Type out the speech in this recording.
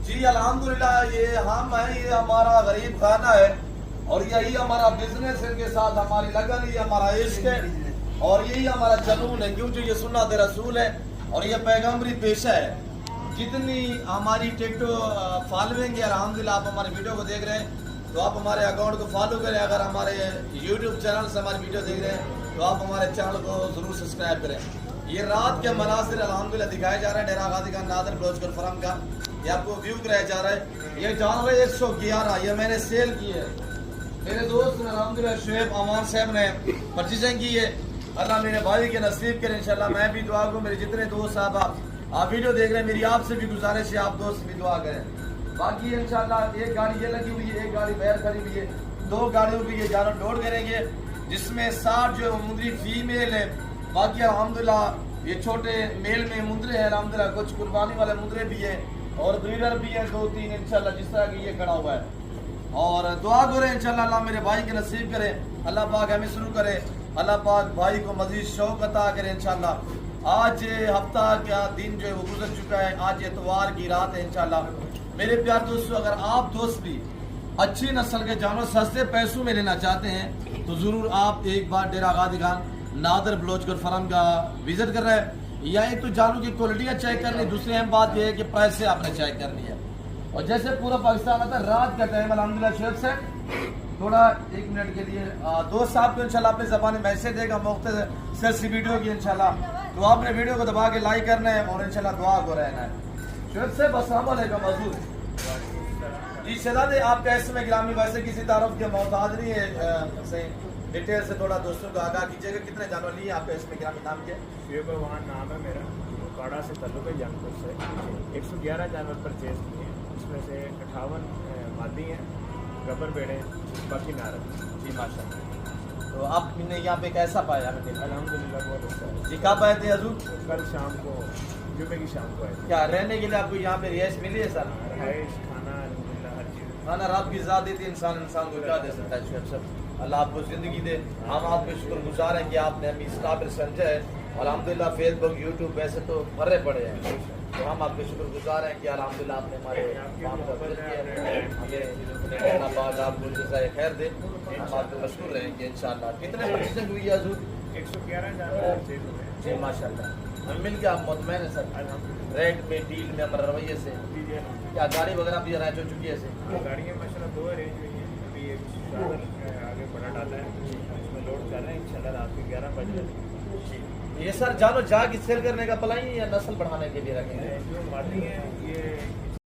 جی الحمدللہ یہ ہم ہیں، یہ ہمارا غریب خانہ ہے اور یہی ہمارا بزنس ہے، ان کے ساتھ ہماری لگن، یہ ہمارا عشق ہے اور یہی ہمارا جنون ہے، کیونکہ یہ سنت رسول ہے اور یہ پیغمبری پیشہ ہے۔ جتنی ہماری ٹک ٹاک فالوئنگ ہے الحمدللہ، آپ ہمارے ویڈیو کو دیکھ رہے ہیں تو آپ ہمارے اکاؤنٹ کو فالو کریں، اگر ہمارے یوٹیوب چینل سے ہماری ویڈیو دیکھ رہے ہیں تو آپ ہمارے چینل کو ضرور سبسکرائب کریں۔ یہ رات کے مناظر الحمدللہ دکھائے جا رہے ہیں ڈیرہ غازی خان نادر بلوچ گل فرم کا، یہ آپ کو ویو کرایا جا رہا ہے۔ یہ جانور 111 یہ میں نے سیل کی ہے، میرے دوست الحمدللہ شعیب امان صاحب نے پرچیزنگ کی ہے، اللہ میرے بھائی کے نصیب کرے انشاءاللہ۔ میں بھی دعا کروں، میرے جتنے دوست صاحب آپ ویڈیو دیکھ رہے ہیں، میری آپ سے بھی گزارش ہے آپ دوست بھی دعا کریں۔ باقی انشاءاللہ ایک گاڑی یہ لگی ہوئی ہے، ایک گاڑی باہر کھڑی ہوئی ہے، 2 گاڑیوں بھی یہ جانور لوڈ کریں گے، جس میں 60 جو مندری فیمیل ہے، باقی الحمدللہ یہ چھوٹے میل میں مندرے ہیں الحمدللہ، کچھ قربانی والے مندرے بھی ہیں اور بریڈر بھی ہیں 2-3 انشاءاللہ، جس طرح کہ یہ کھڑا ہوا ہے۔ اور دعا کریں انشاءاللہ اللہ میرے بھائی کے نصیب کرے، اللہ پاک ہمیں شروع کرے، اللہ پاک بھائی کو مزید شوق عطا کرے انشاءاللہ۔ آج ہفتہ کا دن جو ہے وہ گزر چکا ہے، آج اتوار کی رات ہے انشاءاللہ۔ میرے پیار دوستو، اگر آپ دوست بھی اچھی نسل کے جانور سستے پیسوں میں لینا چاہتے ہیں تو ضرور آپ ایک بار ڈیرہ غازی خان نادر بلوچ گل فرم کا وزٹ کر رہے ہیں، یا ایک تو جانور کی کوالٹیاں چیک کرنی، دوسری اہم بات یہ ہے کہ پیسے آپ نے چیک کرنی ہے۔ اور جیسے پورا پاکستان آتا ہے رات کا ٹائم الحمدللہ، شیخ سے تھوڑا 1 منٹ کے لیے دوست صاحب کو انشاءاللہ اپنی زبان میں میسج دے گا مختصر سی ویڈیو کی انشاءاللہ، تو آپ نے ویڈیو کو دبا کے لائک کرنا ہے اور انشاءاللہ دعا کو رہنا ہے۔ شیخ صاحب السلام علیکم حضور۔ جی شہزادے آپ کا اسم گرامی ویسے کسی تعارف کے محتاج نہیں ہے، ڈیٹیل سے تھوڑا دوستوں کو آگاہ کیجیے گا، کتنے جانور لیے آپ کا اسم گرامی نام کیا؟ شعیب امان نام ہے میرا، کاڑا سے تعلق ہے جانپور سے۔ 111 جانور پرچیز کیے ہیں، اس میں سے 58 مادی ہیں، گبر بیڑے باقی نارد۔ جی ماشاء اللہ۔ تو آپ نے یہاں پہ کیسا پایا ہمیں؟ الحمدللہ بہت اچھا ہے۔ جی کب آئے تھے حضور؟ کل شام کو، جمعے کی شام کو آئے تھے۔ کیا رہنے کے لیے آپ کو یہاں پہ رہائش ملی ہے سر؟ رہائش، کھانا، الحمدللہ ہر چیز۔ کھانا رات کی ذات دیتی انسان کو کیا دے سکتا ہے شعیب صاحب؟ اللہ آپ کو زندگی دے، ہم آپ کے شکر گزار ہیں کہ آپ نے ہمیں اس قابل سمجھا ہے۔ الحمدللہ فیس بک یوٹیوب ویسے تو بھرے پڑے ہیں، تو ہم آپ کے شکر گزار ہیں کہ الحمدللہ آپ نے ہمارے کام کا مدد کیا ہے، ہمیں اللہ پاک آپ کو جزائے خیر دے، ہم آپ کو مشکور رہیں گے انشاءاللہ۔ کتنے پرچیزنگ ہوئی ہے حضور؟ 111 جانور پرچیز ہوئے ہیں۔ جی ماشاء اللہ، ہم مل کے آپ مطمئن ہیں سر؟ الحمدللہ۔ ریٹ میں، ڈیل میں، ہمارے رویے سے؟ جی جی الحمدللہ۔ کیا گاڑی وغیرہ بھی ارینج ہو چکی ہے ایسے؟ گاڑیاں ماشاءاللہ 2 ارینج ہوئی ہیں، ابھی ایک شادر آگے بڑا ڈالا ہے، اس میں لوڈ کر رہے ہیں انشاءاللہ، رات کے 11 بج رہے ہیں۔ یہ سر جانو جا کی سیل کرنے کا پلان ہے یا نسل بڑھانے کے لیے رکھیں گے؟ جو مادی ہیں یہ